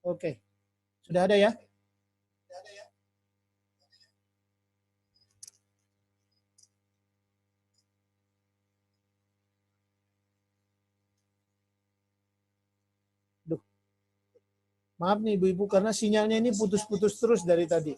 Oke, sudah ada ya? Duh, maaf nih Ibu-Ibu karena sinyalnya ini putus-putus terus dari tadi.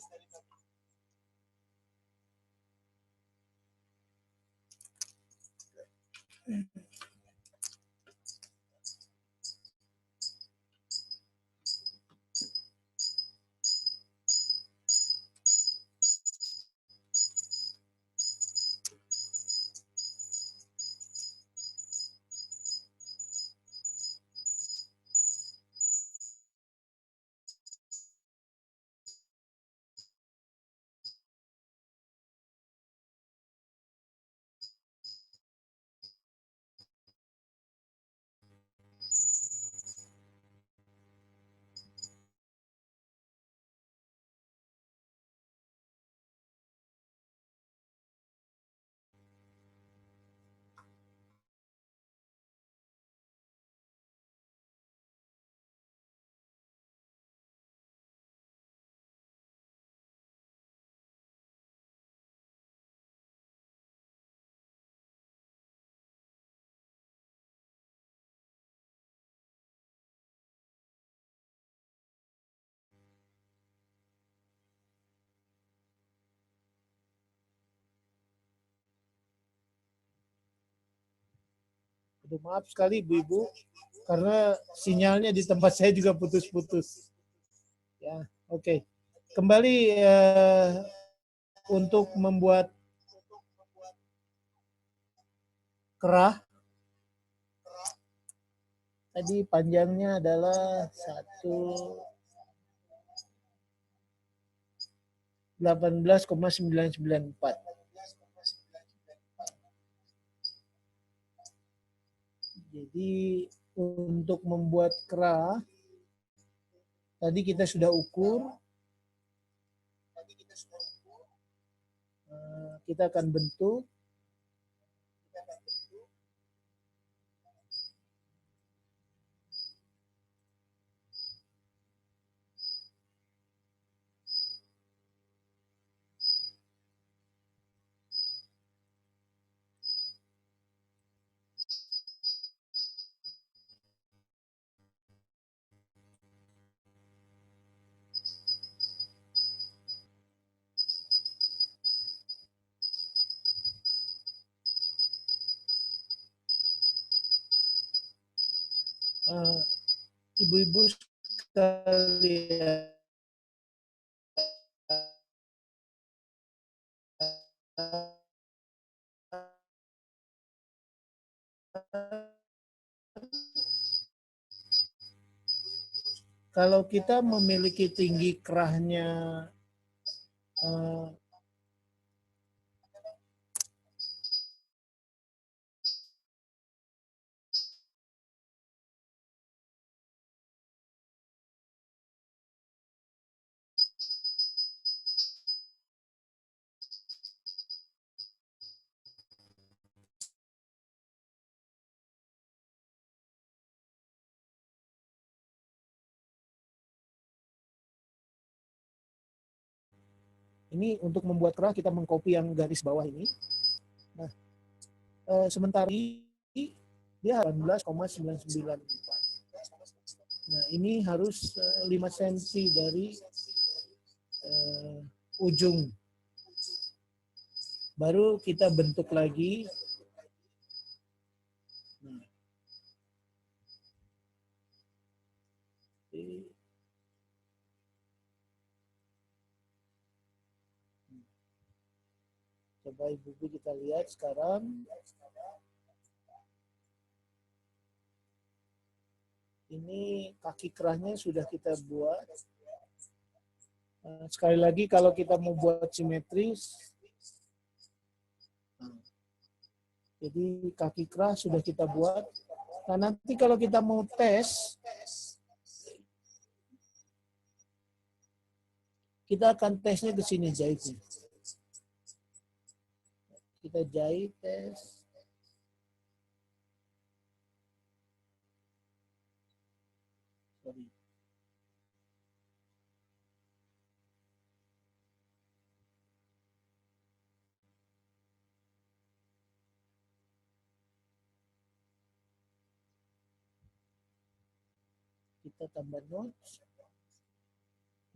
Aduh, maaf sekali Ibu-Ibu karena sinyalnya di tempat saya juga putus-putus. Ya, oke. Kembali untuk membuat kerah tadi panjangnya adalah 18,994. Jadi untuk membuat kerah tadi kita sudah ukur, kita akan bentuk. Ibu-ibu sekalian, kalau kita memiliki tinggi kerahnya ini untuk membuat kerah kita mengcopy yang garis bawah ini. Nah, sementara ini dia 18,994. Nah, ini harus 5 cm dari ujung. Baru kita bentuk lagi. Nah, coba Ibu kita lihat sekarang. Ini kaki kerahnya sudah kita buat. Sekali lagi kalau kita mau buat simetris, jadi kaki kerah sudah kita buat. Nah, nanti kalau kita mau tes, kita akan tesnya ke sini jahitnya. Kita jahit tes. Sorry. Kita tambah notes.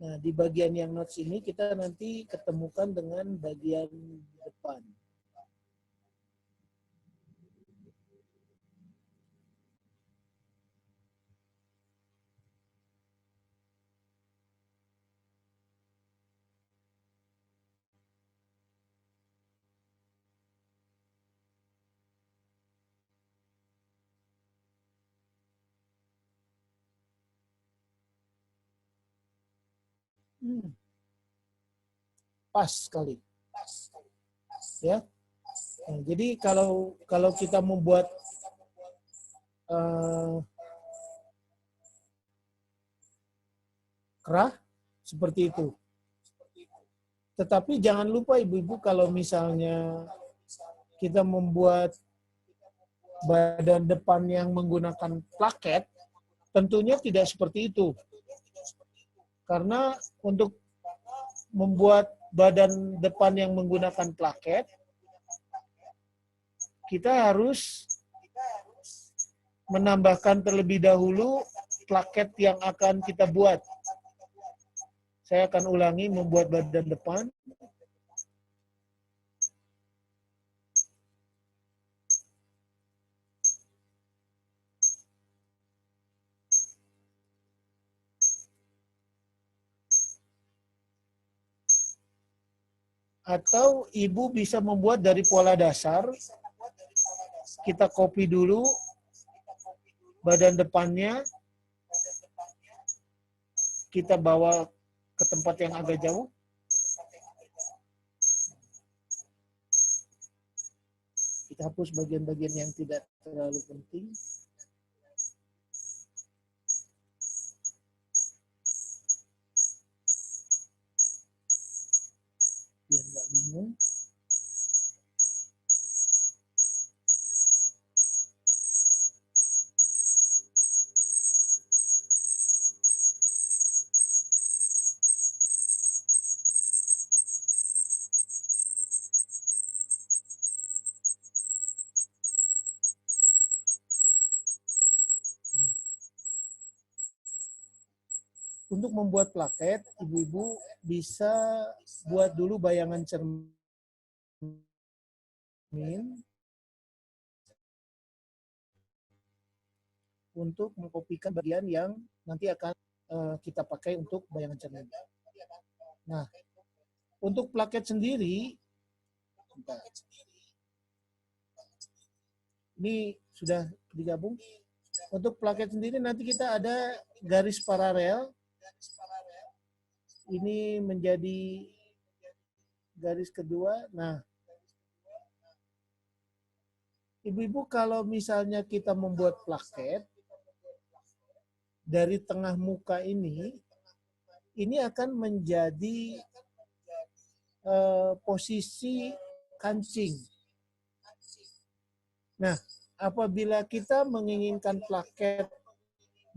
Nah, di bagian yang notes ini kita nanti ketemukan dengan bagian depan. Pas sekali. Ya. Nah, jadi kalau kita membuat kerah seperti itu. Tetapi jangan lupa ibu-ibu kalau misalnya kita membuat badan depan yang menggunakan plaket, tentunya tidak seperti itu. Karena untuk membuat badan depan yang menggunakan plaket, kita harus menambahkan terlebih dahulu plaket yang akan kita buat. Saya akan ulangi membuat badan depan. Atau ibu bisa membuat dari pola dasar. Kita copy dulu badan depannya. Kita bawa ke tempat yang agak jauh. Kita hapus bagian-bagian yang tidak terlalu penting. Biar nggak bingung. Untuk membuat plaket, ibu-ibu bisa buat dulu bayangan cermin untuk mengkopikan bagian yang nanti akan kita pakai untuk bayangan cermin. Nah, untuk plaket sendiri, ini sudah digabung. Untuk plaket sendiri nanti kita ada garis paralel. Ini menjadi garis kedua. Nah, ibu-ibu kalau misalnya kita membuat plaket, dari tengah muka ini akan menjadi posisi kancing. Nah, apabila kita menginginkan plaket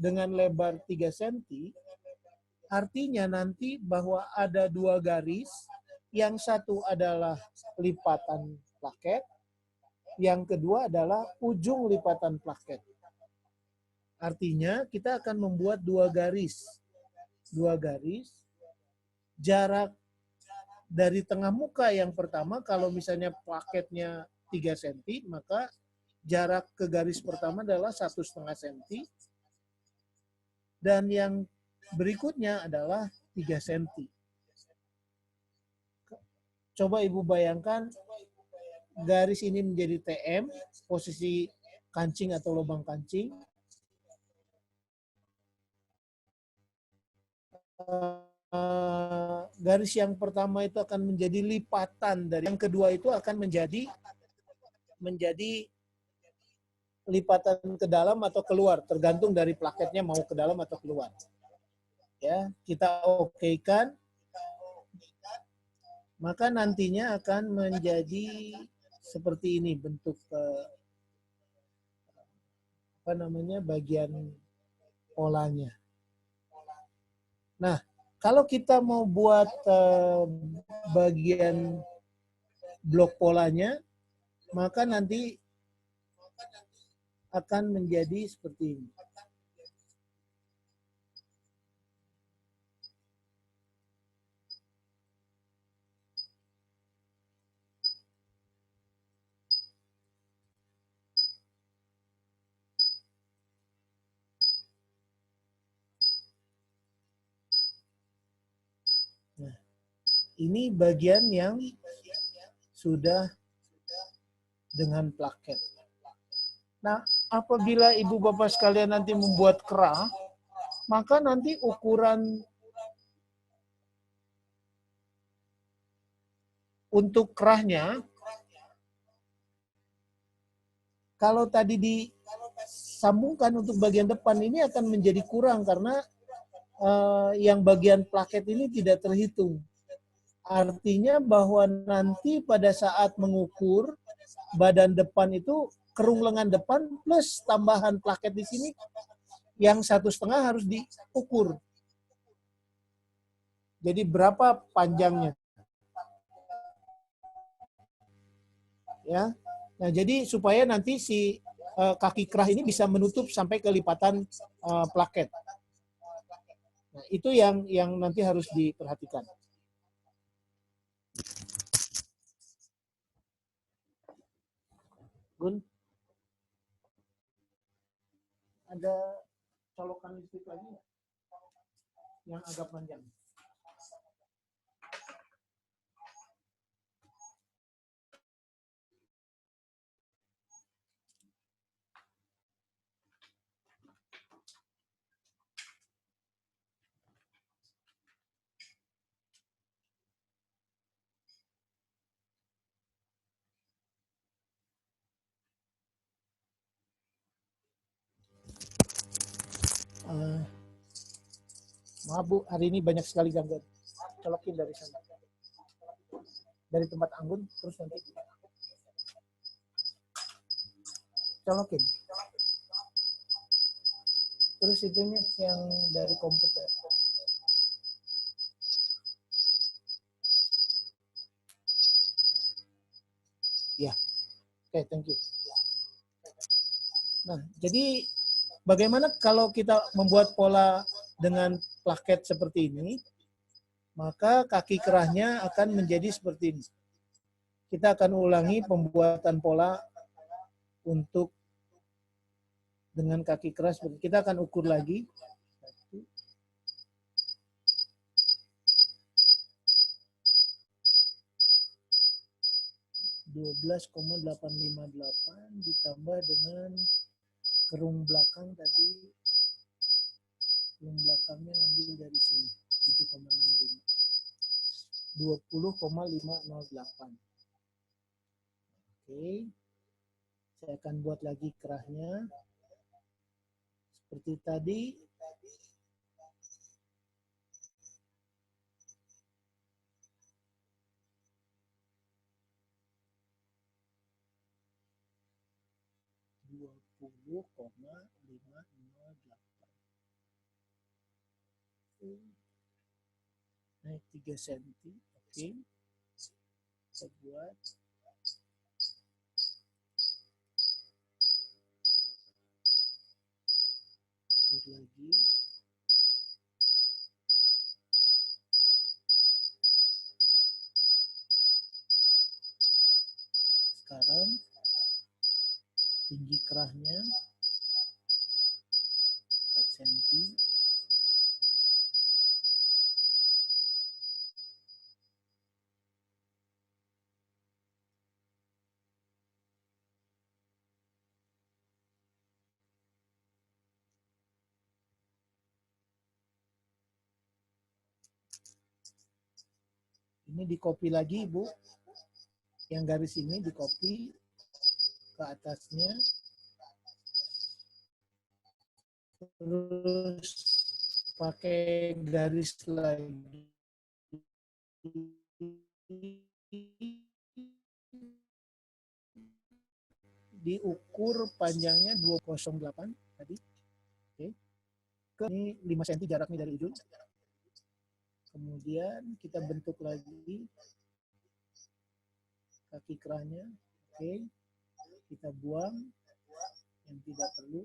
dengan lebar 3 cm, artinya nanti bahwa ada dua garis, yang satu adalah lipatan plaket, yang kedua adalah ujung lipatan plaket. Artinya kita akan membuat dua garis. Dua garis, jarak dari tengah muka yang pertama, kalau misalnya plaketnya 3 cm, maka jarak ke garis pertama adalah 1,5 cm. Dan yang berikutnya adalah 3 cm. Coba ibu bayangkan garis ini menjadi TM, posisi kancing atau lubang kancing. Garis yang pertama itu akan menjadi lipatan dari yang kedua itu akan menjadi lipatan ke dalam atau keluar, tergantung dari plaketnya mau ke dalam atau keluar. Ya, kita okekan, maka nantinya akan menjadi seperti ini bentuk bagian polanya. Nah, kalau kita mau buat bagian blok polanya, maka nanti akan menjadi seperti ini. Nah, ini bagian yang sudah dengan plaket. Nah, apabila ibu bapak sekalian nanti membuat kerah, maka nanti ukuran untuk kerahnya, kalau tadi disambungkan untuk bagian depan ini akan menjadi kurang karena yang bagian plaket ini tidak terhitung. Artinya bahwa nanti pada saat mengukur badan depan itu kerung lengan depan plus tambahan plaket di sini yang 1,5 harus diukur. Jadi berapa panjangnya? Ya. Nah, jadi supaya nanti si kaki kerah ini bisa menutup sampai ke lipatan plaket. Nah, itu yang nanti harus diperhatikan. Gun, ada colokan listrik lagi nggak? Yang agak panjang. Maaf Bu, hari ini banyak sekali gangguan. Colokin dari sana. Dari tempat anggun, terus nanti colokin. Terus itunya yang dari komputer. Ya, oke, thank you. Nah, jadi bagaimana kalau kita membuat pola dengan plaket seperti ini, maka kaki kerahnya akan menjadi seperti ini. Kita akan ulangi pembuatan pola untuk dengan kaki keras. Kita akan ukur lagi. 12,858 ditambah dengan kerung belakang tadi, kerung belakangnya ambil dari sini 7,65, 20,508. Oke, saya akan buat lagi kerahnya seperti tadi. Naik 3 cm. Oke, kita buat lagi. Sekarang tinggi kerahnya 4 cm. Ini di copy lagi, Bu. Yang garis ini di copy ke atasnya. Terus pakai garis lagi. Diukur panjangnya 208 tadi. Oke. Ini 5 cm jaraknya dari ujung. Kemudian kita bentuk lagi kaki kerahnya. Oke, kita buang yang tidak perlu.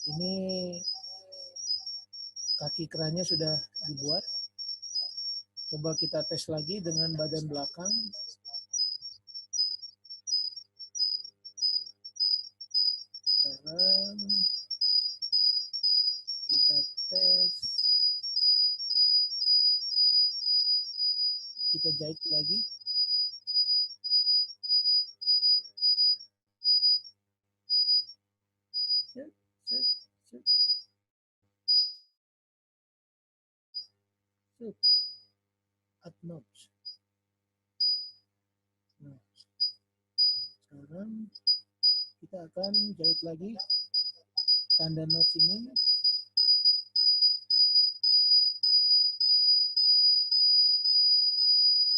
Ini kaki kerahnya sudah dibuat. Coba kita tes lagi dengan badan belakang. Sekarang kita tes. Kita jahit lagi. Set, set, set. Set. Up notch. Nah, sekarang kita akan jahit lagi tanda notch ini.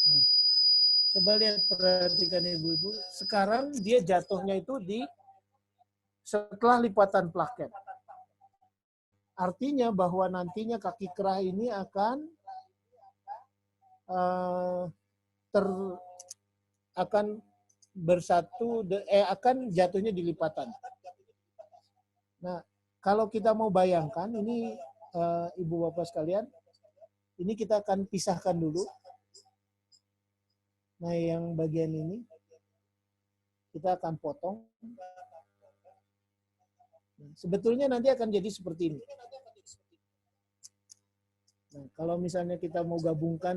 Nah, coba lihat, perhatikan ibu-ibu. Sekarang dia jatuhnya itu di setelah lipatan plaket. Artinya bahwa nantinya kaki kerah ini akan akan bersatu, akan jatuhnya di lipatan. Nah, kalau kita mau bayangkan, ini ibu bapak sekalian, ini kita akan pisahkan dulu. Nah, yang bagian ini kita akan potong. Sebetulnya nanti akan jadi seperti ini. Nah, kalau misalnya kita mau gabungkan,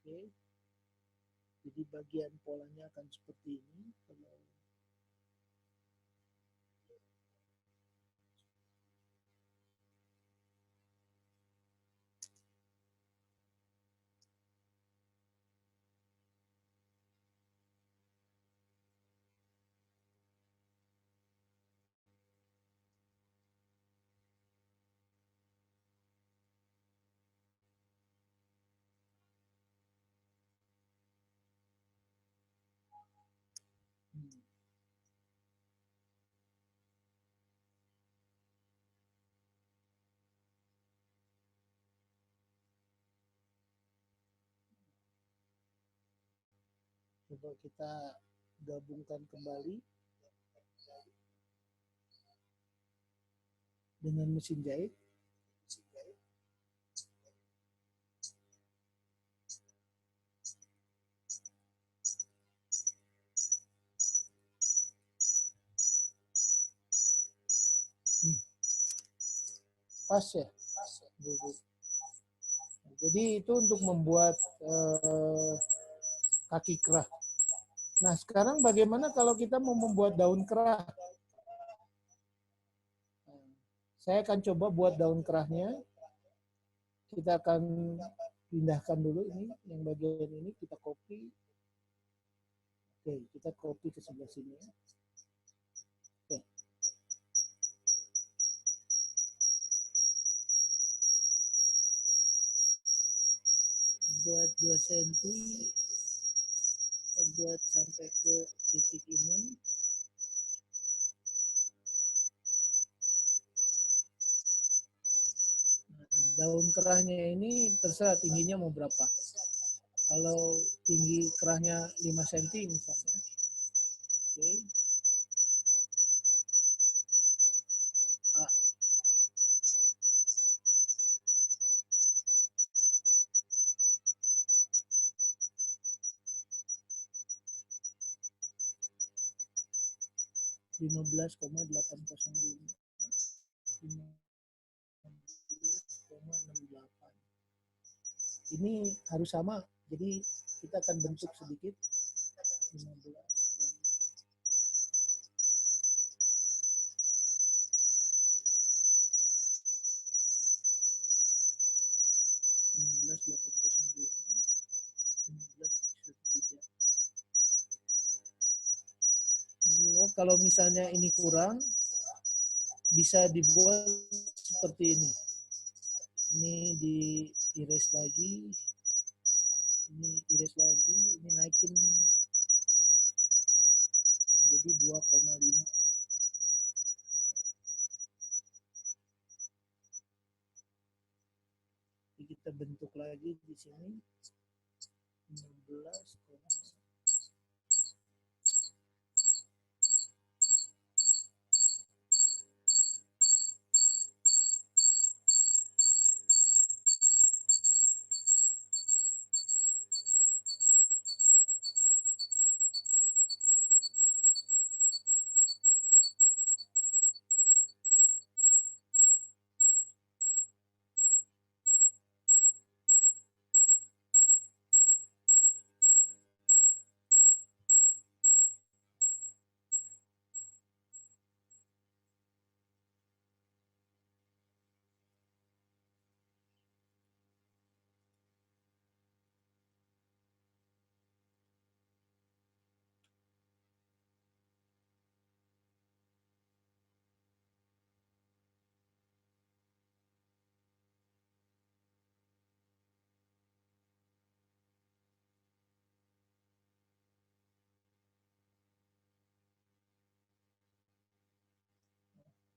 oke. Jadi bagian polanya akan seperti ini. Coba kita gabungkan kembali dengan mesin jahit. Pas ya. Jadi itu untuk membuat kaki kerah. Nah, sekarang bagaimana kalau kita mau membuat daun kerah? Saya akan coba buat daun kerahnya. Kita akan pindahkan dulu ini, yang bagian ini kita copy. Oke, kita copy ke sebelah sini. Oke. Buat 2 cm, buat sampai ke titik ini. Daun kerahnya ini terserah tingginya mau berapa. Kalau tinggi kerahnya 5 cm misalnya. Oke. 15,805. 15,68. Ini harus sama, jadi kita akan bentuk sedikit. 15,68. kalau misalnya ini kurang, bisa dibuat seperti ini. Ini di erase lagi, ini erase lagi, ini naikin jadi 2,5. Jadi kita bentuk lagi di sini 16.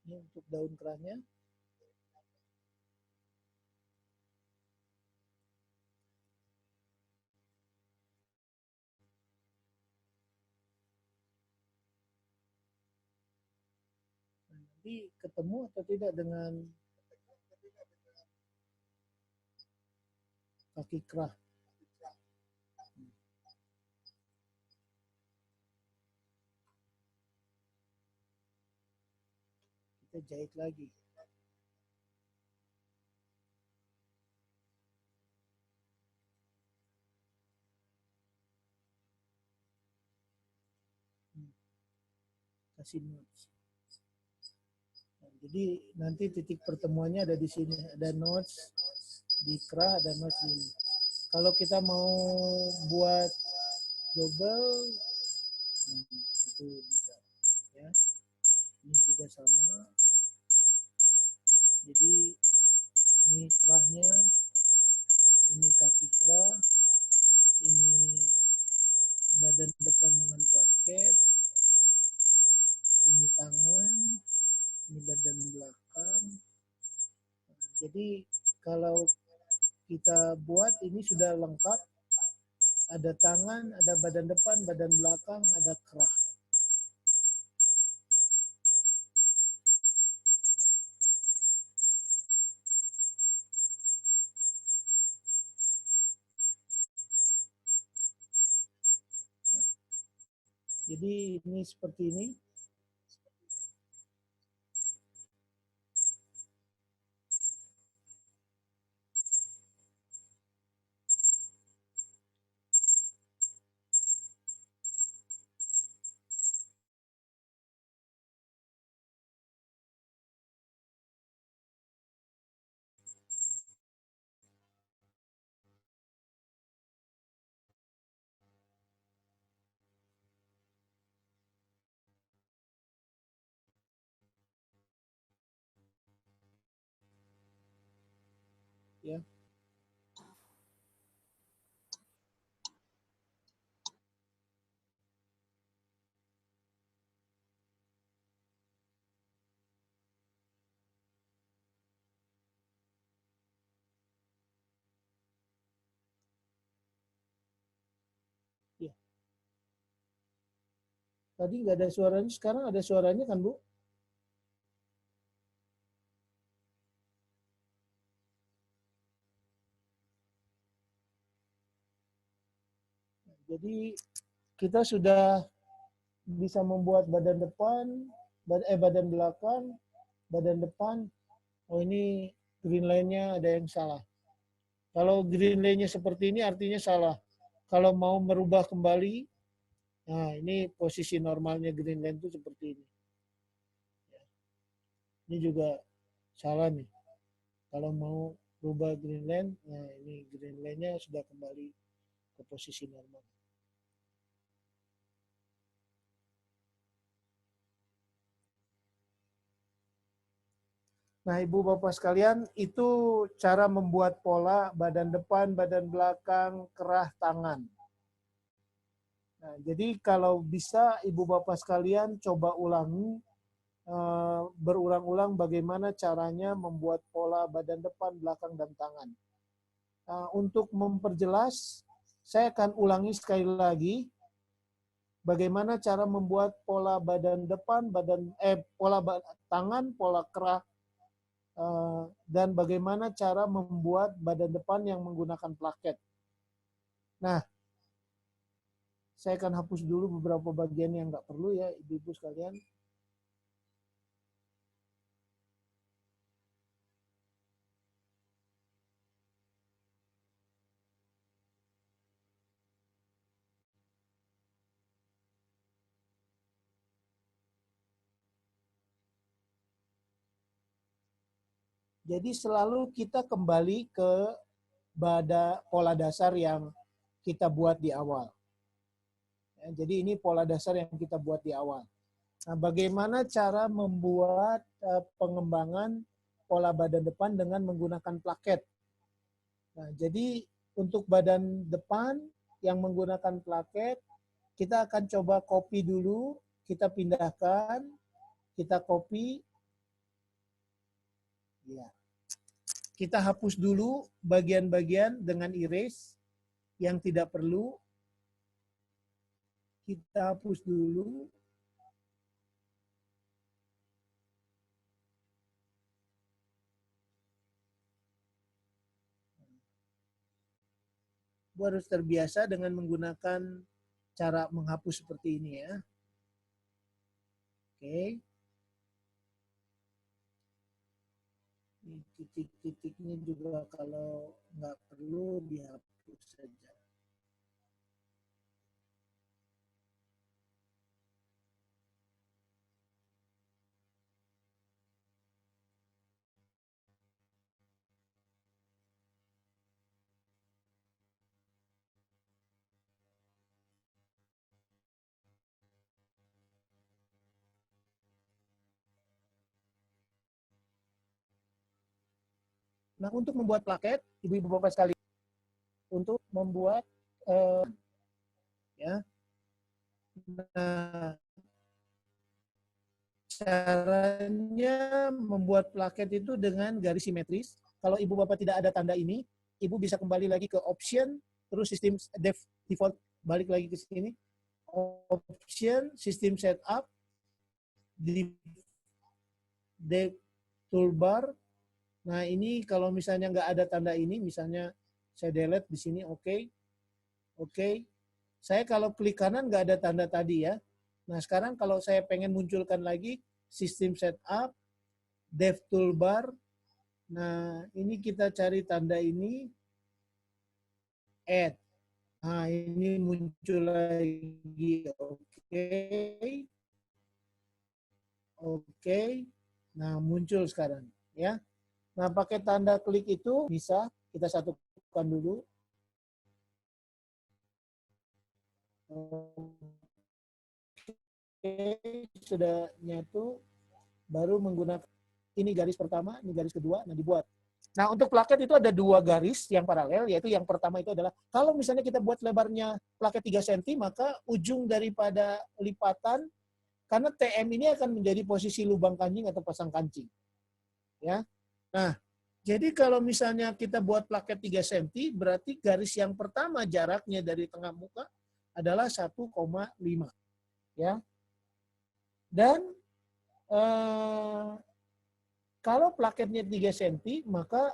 Ini untuk daun kerahnya. Nanti ketemu atau tidak dengan kaki kerah? Kita jahit lagi. Kasih notes. Nah, jadi nanti titik pertemuannya ada di sini, ada notes di kerah, ada notes di ini. Kalau kita mau buat double, itu bisa, ya. Ini juga sama. Jadi ini kerahnya, ini kaki kerah, ini badan depan dengan plaket, ini tangan, ini badan belakang. Nah, jadi kalau kita buat ini sudah lengkap, ada tangan, ada badan depan, badan belakang, ada kerah. Nah, jadi ini seperti ini. Ya. Ya. Tadi nggak ada suaranya, sekarang ada suaranya kan, Bu? Jadi kita sudah bisa membuat badan depan, badan belakang, badan depan. Oh, ini green line-nya ada yang salah. Kalau green line-nya seperti ini artinya salah. Kalau mau merubah kembali, nah ini posisi normalnya green line itu seperti ini. Ini juga salah nih. Kalau mau rubah green line, nah ini green line-nya sudah kembali ke posisi normal. Nah, Ibu Bapak sekalian, itu cara membuat pola badan depan, badan belakang, kerah tangan. Nah, jadi kalau bisa Ibu Bapak sekalian coba ulangi berulang-ulang bagaimana caranya membuat pola badan depan, belakang, dan tangan. Untuk memperjelas, saya akan ulangi sekali lagi bagaimana cara membuat pola badan depan, pola tangan, pola kerah, dan bagaimana cara membuat badan depan yang menggunakan plaket. Nah, saya akan hapus dulu beberapa bagian yang nggak perlu ya, ibu-ibu sekalian. Jadi selalu kita kembali ke pola dasar yang kita buat di awal. Jadi ini pola dasar yang kita buat di awal. Nah, bagaimana cara membuat pengembangan pola badan depan dengan menggunakan plaket? Nah, jadi untuk badan depan yang menggunakan plaket, kita akan coba copy dulu, kita pindahkan, kita copy. Ya. Kita hapus dulu bagian-bagian dengan erase yang tidak perlu. Kita hapus dulu. Ibu harus terbiasa dengan menggunakan cara menghapus seperti ini ya. Oke. Ini titik-titiknya juga kalau nggak perlu dihapus saja. Nah, untuk membuat plaket, ibu-ibu bapak sekalian, untuk membuat ya. Nah, caranya membuat plaket itu dengan garis simetris. Kalau ibu bapak tidak ada tanda ini, ibu bisa kembali lagi ke option, terus sistem default, balik lagi ke sini. Option, sistem setup, di toolbar. Nah, ini kalau misalnya nggak ada tanda ini, misalnya saya delete di sini, oke. Saya kalau klik kanan nggak ada tanda tadi ya. Nah, sekarang kalau saya pengen munculkan lagi sistem setup, dev toolbar. Nah, ini kita cari tanda ini, add. Nah, ini muncul lagi, oke. Nah, muncul sekarang ya. Nah, pakai tanda klik itu bisa kita satukan dulu. Oke, sudah nyatu, baru menggunakan ini garis pertama, ini garis kedua, nah dibuat. Nah, untuk plaket itu ada dua garis yang paralel, yaitu yang pertama itu adalah, kalau misalnya kita buat lebarnya plaket 3 cm, maka ujung daripada lipatan, karena TM ini akan menjadi posisi lubang kancing atau pasang kancing. Ya. Nah, jadi kalau misalnya kita buat plaket 3 cm, berarti garis yang pertama jaraknya dari tengah muka adalah 1,5. Ya. Dan kalau plaketnya 3 cm, maka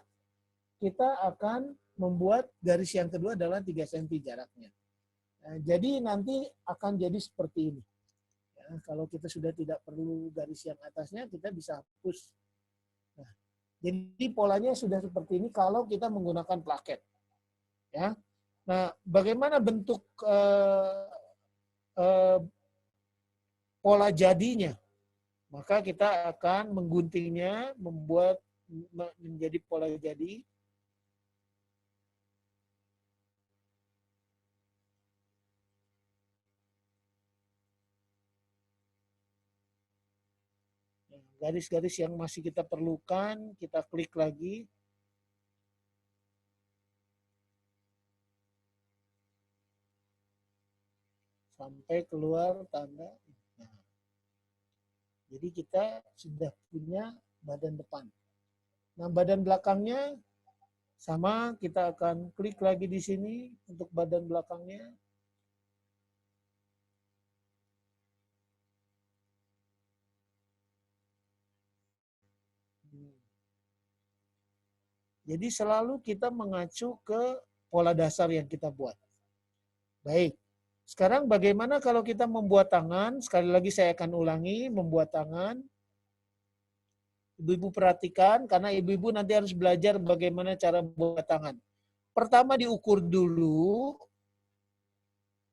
kita akan membuat garis yang kedua adalah 3 cm jaraknya. Nah, jadi nanti akan jadi seperti ini. Ya, kalau kita sudah tidak perlu garis yang atasnya, kita bisa hapus. Nah, jadi polanya sudah seperti ini kalau kita menggunakan plaket. Ya. Nah, bagaimana bentuk pola jadinya? Maka kita akan mengguntingnya, membuat menjadi pola jadi. Garis-garis yang masih kita perlukan, kita klik lagi. Sampai keluar tanda. Nah, jadi kita sudah punya badan depan. Nah, badan belakangnya sama, kita akan klik lagi di sini untuk badan belakangnya. Jadi selalu kita mengacu ke pola dasar yang kita buat. Baik. Sekarang bagaimana kalau kita membuat tangan? Sekali lagi saya akan ulangi, membuat tangan. Ibu-ibu perhatikan, karena ibu-ibu nanti harus belajar bagaimana cara buat tangan. Pertama diukur dulu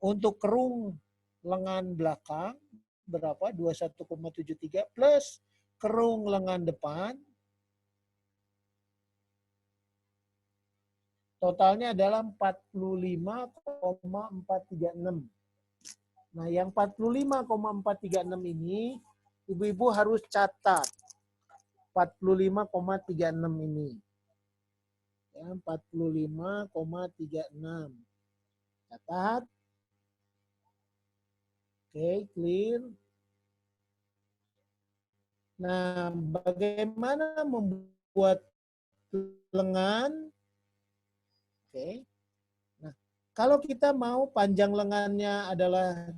untuk kerung lengan belakang, berapa? 21,73 plus kerung lengan depan, totalnya adalah 45,436. Nah, yang 45,436 ini ibu-ibu harus catat. 45,36 ini. Ya, 45,36. Catat. Oke, clear. Nah, bagaimana membuat lengan? Oke. Nah, kalau kita mau panjang lengannya adalah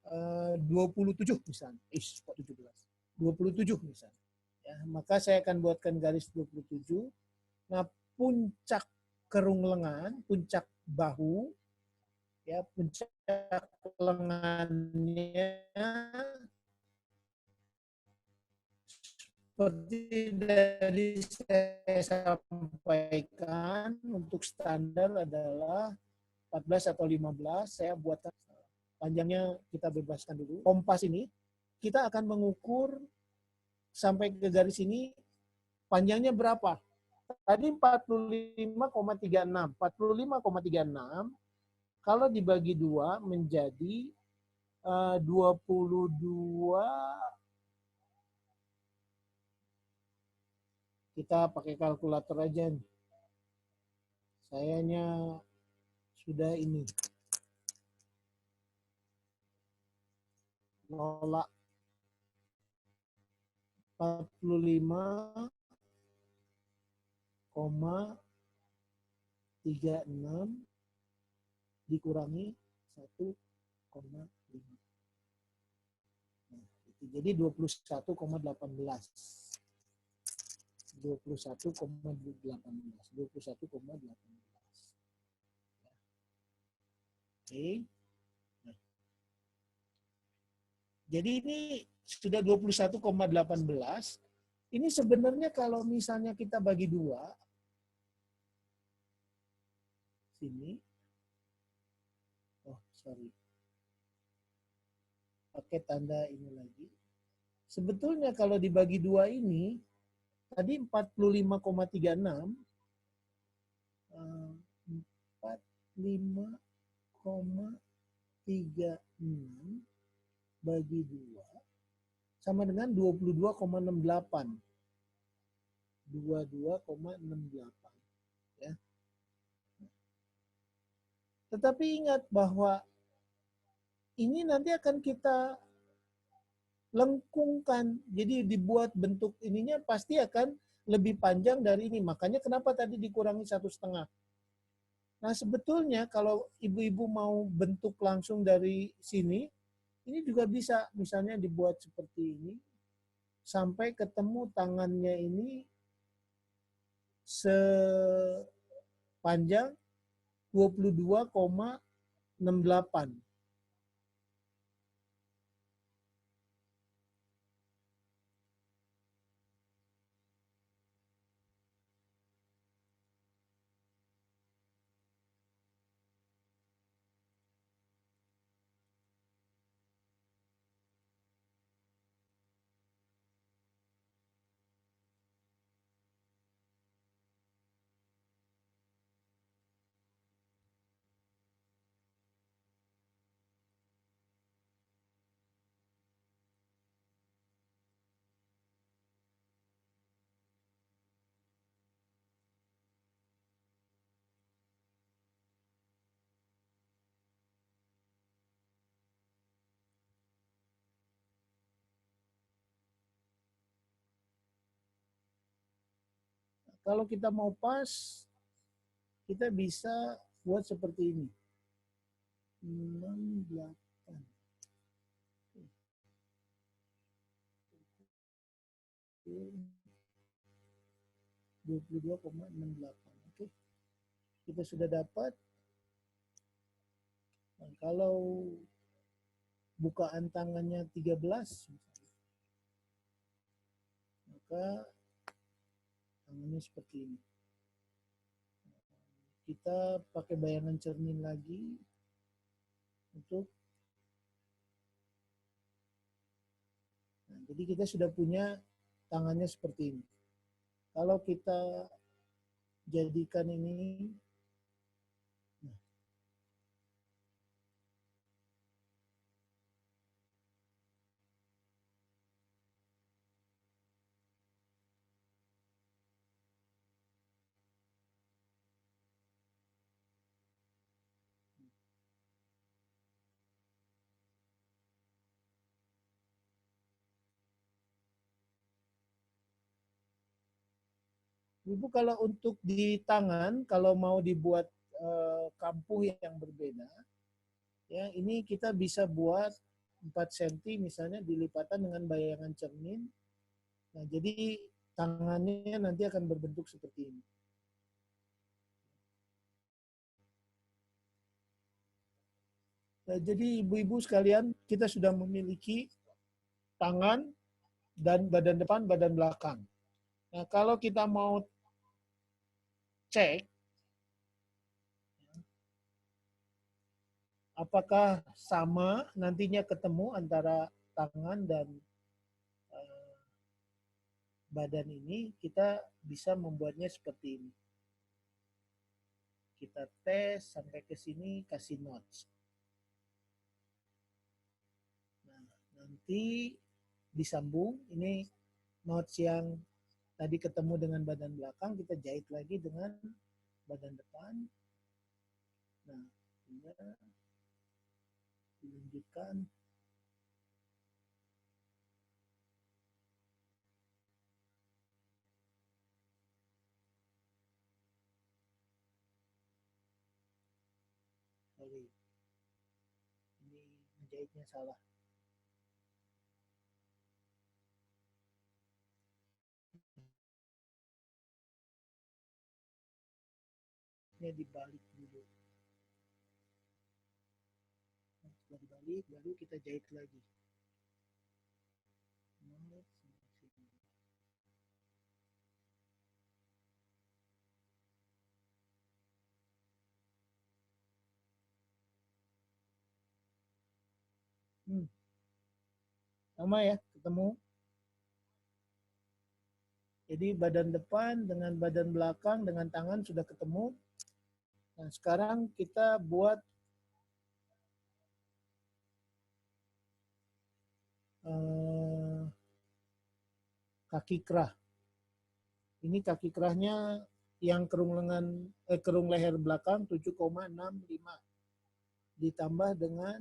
27 misalnya. Kok 17? 27 misalnya. Ya, maka saya akan buatkan garis 27. Nah, puncak kerung lengan, puncak bahu, ya, puncak lengannya seperti dari saya sampaikan untuk standar adalah 14 atau 15. Saya buatkan panjangnya, kita bebaskan dulu. Kompas ini kita akan mengukur sampai ke garis ini panjangnya berapa. Tadi 45,36. 45,36 kalau dibagi 2 menjadi 22. Kita pakai kalkulator aja nih. Sayanya sudah ini. Nolak 45,36 dikurangi 1,5. Nah, jadi 21,18. 21,18. 21,18. Oke. Nah, jadi ini sudah 21,18. Ini sebenarnya kalau misalnya kita bagi 2, sini. Oh, sorry. Pakai tanda ini lagi. Sebetulnya kalau dibagi 2 ini, tadi 45,36, 45,36 bagi 2 sama dengan 22,68. 22,68. Ya. Tetapi ingat bahwa ini nanti akan kita lengkungkan. Jadi dibuat bentuk ininya pasti akan lebih panjang dari ini. Makanya kenapa tadi dikurangi 1,5. Nah, sebetulnya kalau ibu-ibu mau bentuk langsung dari sini, ini juga bisa. Misalnya dibuat seperti ini, sampai ketemu tangannya ini sepanjang 22,68. kalau kita mau pas, kita bisa buat seperti ini. 68. 22,68. Oke. Kita sudah dapat. Nah, kalau bukaan tangannya 13, maka tangannya seperti ini. Kita pakai bayangan cermin lagi untuk, nah, jadi kita sudah punya tangannya seperti ini. Kalau kita jadikan ini, nah, Ibu kalau untuk di tangan, kalau mau dibuat kampuh yang berbeda, ya ini kita bisa buat 4 cm misalnya dilipatan dengan bayangan cermin. Nah, jadi tangannya nanti akan berbentuk seperti ini. Nah, jadi ibu-ibu sekalian, kita sudah memiliki tangan dan badan depan, badan belakang. Nah, kalau kita mau cek apakah sama nantinya ketemu antara tangan dan badan ini, kita bisa membuatnya seperti ini. Kita tes sampai ke sini, kasih notes. Nah, nanti disambung, ini notes yang tadi ketemu dengan badan belakang, kita jahit lagi dengan badan depan. Nah, ini dilanjutkan. Sorry, ini menjahitnya salah. Ini dibalik dulu. Setelah dibalik, baru kita jahit lagi. Sama ya, ketemu. Jadi badan depan dengan badan belakang dengan tangan sudah ketemu. Nah, sekarang kita buat kaki kerah. Ini kaki kerahnya yang kerung leher belakang 7,65 ditambah dengan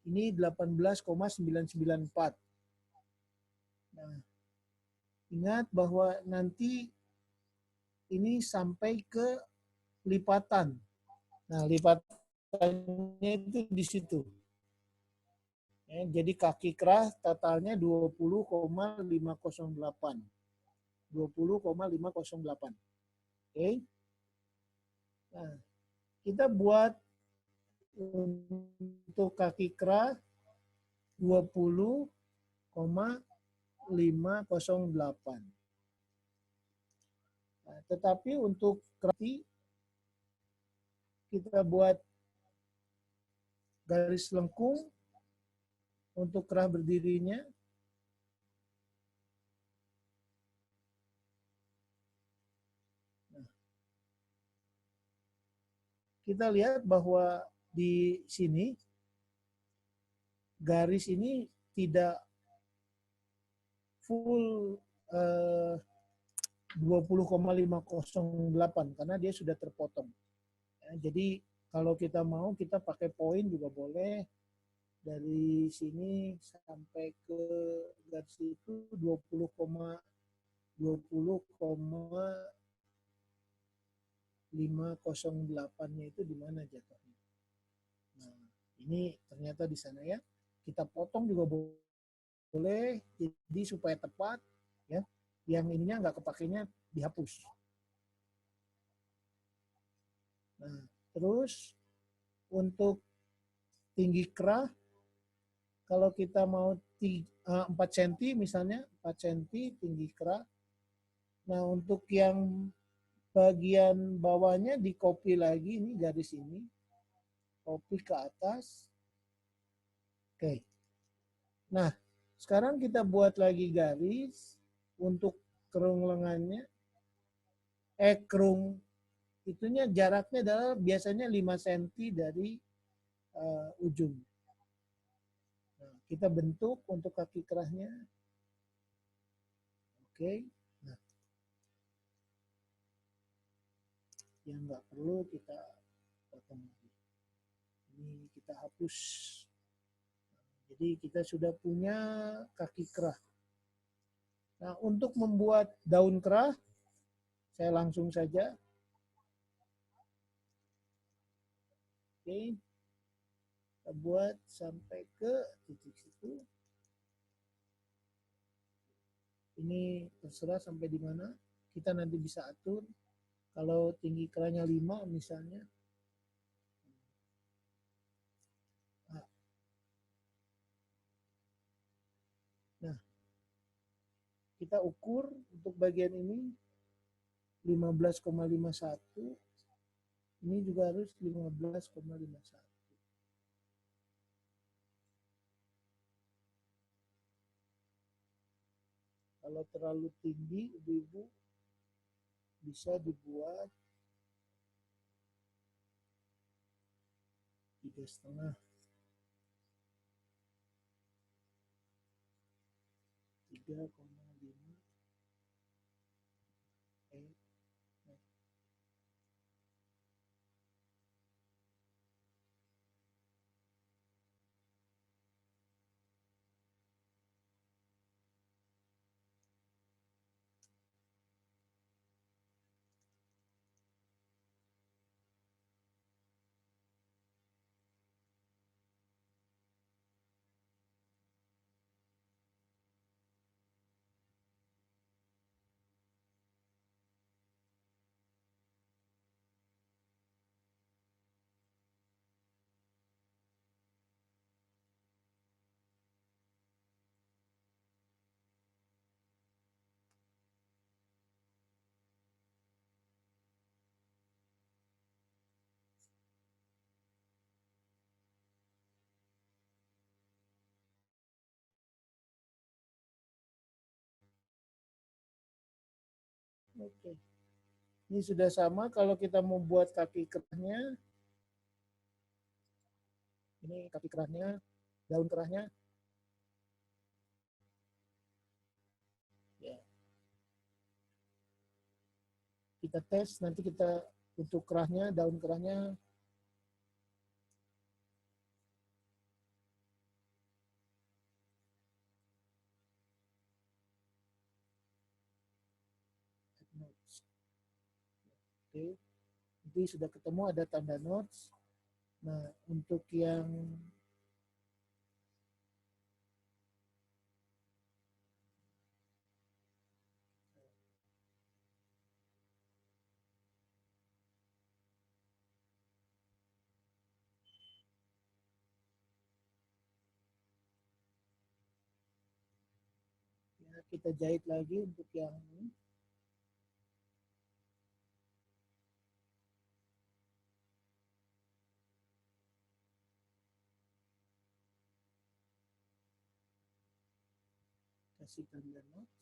ini 18,994. Nah, ingat bahwa nanti ini sampai ke lipatan. Nah, lipatannya itu di situ. Ya, jadi kaki kerah totalnya 20,508. 20,508. Oke. Nah, kita buat untuk kaki kerah 20,508. Nah, tetapi untuk kerah kita buat garis lengkung untuk kerah berdirinya. Nah, kita lihat bahwa di sini garis ini tidak full 20,508 karena dia sudah terpotong. Ya, jadi kalau kita mau kita pakai poin juga boleh. Dari sini sampai ke garis itu 20,508. 20,508-nya itu di mana jatuhnya. Nah, ini ternyata di sana ya. Kita potong juga boleh, jadi supaya tepat ya. Yang ininya nggak kepakainya dihapus. Nah, terus untuk tinggi kerah, kalau kita mau 4 cm misalnya, 4 cm tinggi kerah. Nah, untuk yang bagian bawahnya di copy lagi, ini garis ini. Copy ke atas. Oke. Nah, sekarang kita buat lagi garis untuk kerung lengannya. Kerung itunya jaraknya adalah biasanya 5 cm dari ujung. Nah, kita bentuk untuk kaki kerahnya. Oke. Nah, yang nggak perlu kita potong lagi. Ini kita hapus. Jadi kita sudah punya kaki kerah. Nah, untuk membuat daun kerah, saya langsung saja. Oke. Kita buat sampai ke titik situ. Ini terserah sampai di mana. Kita nanti bisa atur. Kalau tinggi kerahnya 5 misalnya. Nah, kita ukur untuk bagian ini 15,51. Ini juga harus 15,51. Kalau terlalu tinggi, ibu-ibu bisa dibuat 3,5. 3,5. Oke. Ini sudah sama. Kalau kita mau buat kaki kerahnya, ini kaki kerahnya, daun kerahnya. Ya. Kita tes, nanti kita untuk kerahnya, daun kerahnya. Oke. Jadi sudah ketemu ada tanda notes. Nah, untuk yang ya, kita jahit lagi untuk yang ini. Kasih tanda notes.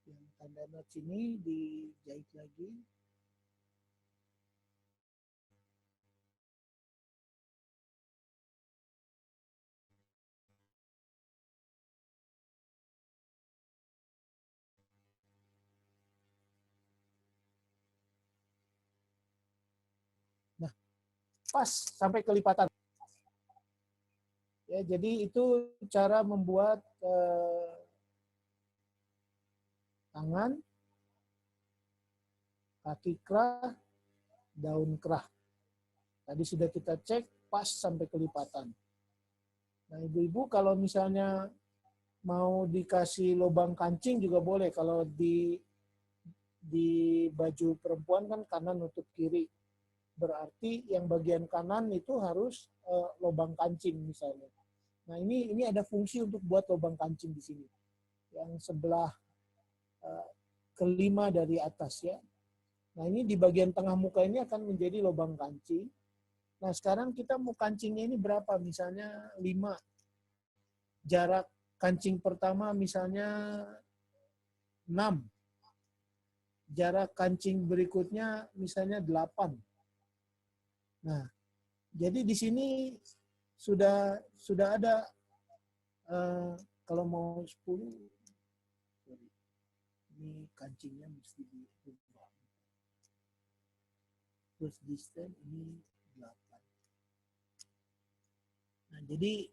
Yang tanda notes ini dijahit lagi. Nah, pas sampai kelipatan. Ya, jadi itu cara membuat tangan, kaki kerah, daun kerah. Tadi sudah kita cek pas sampai kelipatan. Nah, ibu-ibu kalau misalnya mau dikasih lubang kancing juga boleh. Kalau di baju perempuan kan kanan nutup kiri. Berarti yang bagian kanan itu harus lubang kancing misalnya. Nah, ini ada fungsi untuk buat lubang kancing di sini. Yang sebelah kelima dari atas ya. Nah, ini di bagian tengah muka ini akan menjadi lubang kancing. Nah, sekarang kita mau kancingnya ini berapa? Misalnya 5. Jarak kancing pertama misalnya 6. Jarak kancing berikutnya misalnya 8. Nah, jadi di sini sudah ada kalau mau 10, ini kancingnya mesti diubah. Terus distance ini 8. Nah, jadi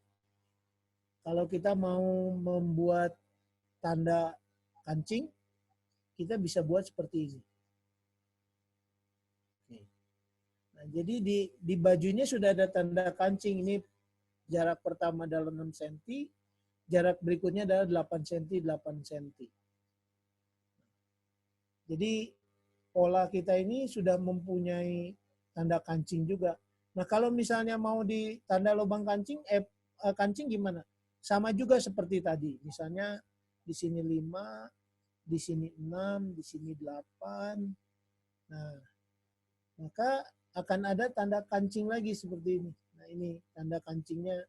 kalau kita mau membuat tanda kancing, kita bisa buat seperti ini. Nah, jadi di bajunya sudah ada tanda kancing. Ini jarak pertama adalah 6 cm, jarak berikutnya adalah 8 cm, 8 cm. Jadi pola kita ini sudah mempunyai tanda kancing juga. Nah, kalau misalnya mau di tanda lubang kancing, kancing gimana? Sama juga seperti tadi. Misalnya di sini 5, di sini 6, di sini 8. Nah, maka akan ada tanda kancing lagi seperti ini. Nah, ini tanda kancingnya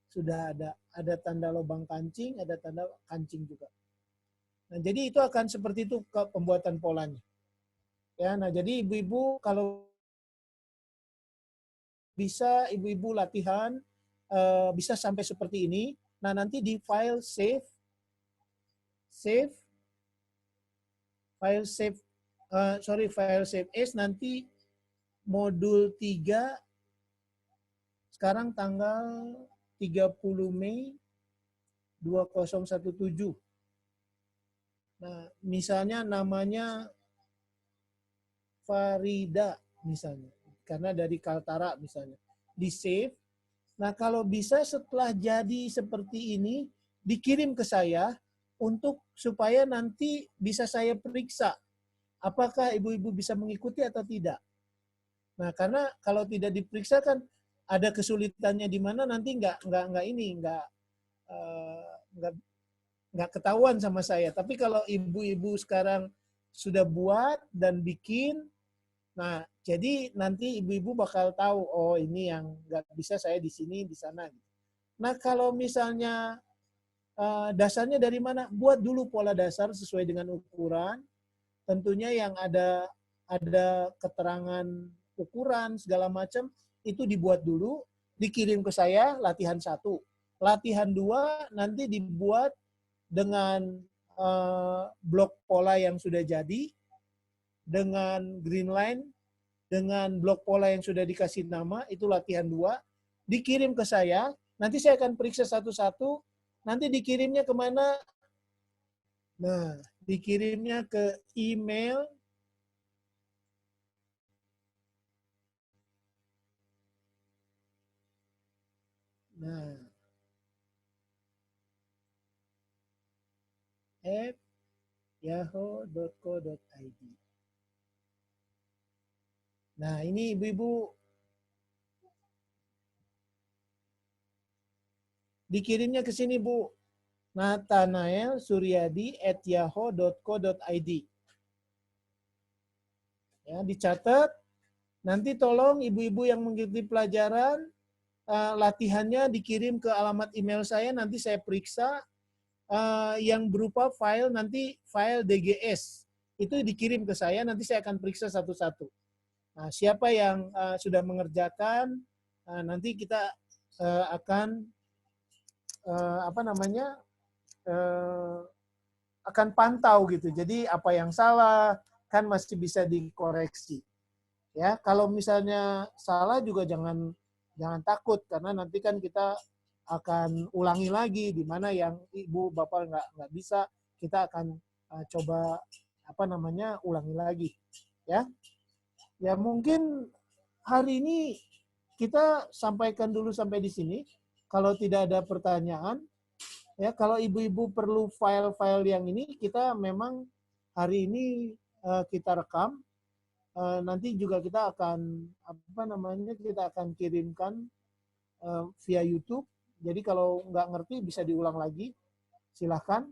sudah ada. Ada tanda lubang kancing, ada tanda kancing juga. Nah, jadi itu akan seperti itu ke pembuatan polanya. Ya, nah jadi ibu-ibu kalau bisa ibu-ibu latihan bisa sampai seperti ini. Nah, nanti di file save file save as nanti modul 3 sekarang tanggal 30 Mei 2017. Nah, misalnya namanya Farida misalnya, karena dari Kaltara misalnya. Di save. Nah, kalau bisa setelah jadi seperti ini dikirim ke saya untuk supaya nanti bisa saya periksa apakah ibu-ibu bisa mengikuti atau tidak. Nah, karena kalau tidak diperiksa kan ada kesulitannya di mana nanti nggak ketahuan sama saya. Tapi kalau ibu-ibu sekarang sudah buat dan bikin, nah jadi nanti ibu-ibu bakal tahu, oh ini yang nggak bisa saya di sini, di sana. Nah, kalau misalnya dasarnya dari mana? Buat dulu pola dasar sesuai dengan ukuran. Tentunya yang ada keterangan ukuran segala macam itu dibuat dulu, dikirim ke saya latihan 1. Latihan 2 nanti dibuat dengan blok pola yang sudah jadi, dengan green line, dengan blok pola yang sudah dikasih nama, itu latihan 2, dikirim ke saya, nanti saya akan periksa satu-satu, nanti dikirimnya kemana? Nah, dikirimnya ke email yahoo.co.id. Nah, ini ibu-ibu dikirimnya ke sini, Bu. nathanaelsuryadi@yahoo.co.id. Ya, dicatat. Nanti tolong ibu-ibu yang mengikuti pelajaran latihannya dikirim ke alamat email saya, nanti saya periksa yang berupa file, nanti file DGS. Itu dikirim ke saya, nanti saya akan periksa satu-satu. Nah, siapa yang sudah mengerjakan, nanti kita akan akan pantau gitu. Jadi apa yang salah kan masih bisa dikoreksi. Ya, kalau misalnya salah juga jangan takut karena nanti kan kita akan ulangi lagi di mana yang ibu bapak nggak bisa, kita akan coba apa namanya ulangi lagi, ya. Ya mungkin hari ini kita sampaikan dulu sampai di sini. Kalau tidak ada pertanyaan, ya kalau ibu-ibu perlu file-file yang ini, kita memang hari ini kita rekam. Nanti juga kita akan apa namanya kita akan kirimkan via YouTube. Jadi kalau nggak ngerti bisa diulang lagi, silahkan.